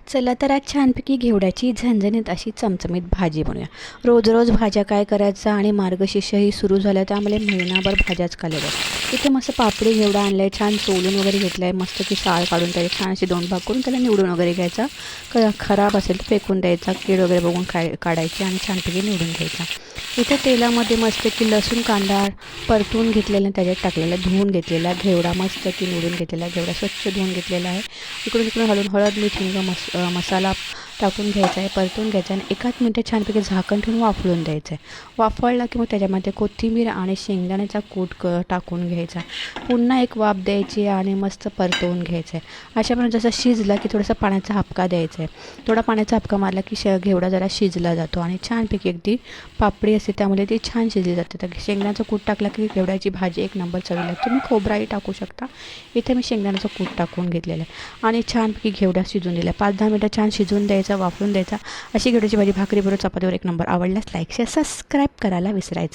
चला तर आज छानपैकी घेवड्याची झणझणीत अशी चमचमीत भाजी बनवूया. रोज रोज भाज्या काय करायचं आणि मार्गशीर्षही सुरू झालं त्यामुळे महिनाभर भाज्याच खाल्ल्या. इथे मस्त पापडी घेवडा आणलाय, छान सोलून वगैरे घेतलाय, मस्त की साल काढून त्याचे छान असे दोन भाग करून त्याला निवडून वगैरे घ्यायचा. खराब असेल तर फेकून द्यायचा, कीड वगैरे बघून काढायची आणि छानपैकी निवडून घ्यायचा. इथे तेलामध्ये मस्त की लसूण कांदा परतून घेतलेला, त्याच्यात टाकलेला धुवून घेतलेला घेवडा, मस्त की निवडून घेतलेला घेवडा स्वच्छ धुवून घेतलेला आहे. इकडून इकडून हळद मीठ हिंग मसाला टाकून घ्यायचा आहे, परतून घ्यायचा आणि एकाच मिनिटात छानपैकी झाकण ठेवून वाफळून द्यायचं आहे. वाफळला की मग त्याच्यामध्ये कोथिंबीर आणि शेंगदाण्याचा कूट टाकून घ्यायचा. पुन्हा एक वाफ द्यायची आणि मस्त परतवून घ्यायचं आहे. अशाप्रमाणे जसं शिजला की थोडासा पाण्याचा हापका द्यायचा आहे. थोडा पाण्याचा हापका मारला की घेवडा जरा शिजला जातो आणि छानपैकी अगदी पापडी असते त्यामुळे ती छान शिजली जाते. तर शेंगदाण्याचं कूट टाकला की घेवड्याची भाजी एक नंबर चवीला लागते. तुम्ही खोबराही टाकू शकता. इथे मी शेंगदाण्याचं कूट टाकून घेतलेलं आहे आणि छानपैकी घेवडा शिजून दिला. 5-10 मिनटं छान शिजून द्यायचा, वाफरून द्यायचा. अशी घेवड्याची भाजी भाकरीबरोबर चपातीवर एक नंबर. आवडल्यास लाईक शेअर सबस्क्राईब करायला विसरायचं.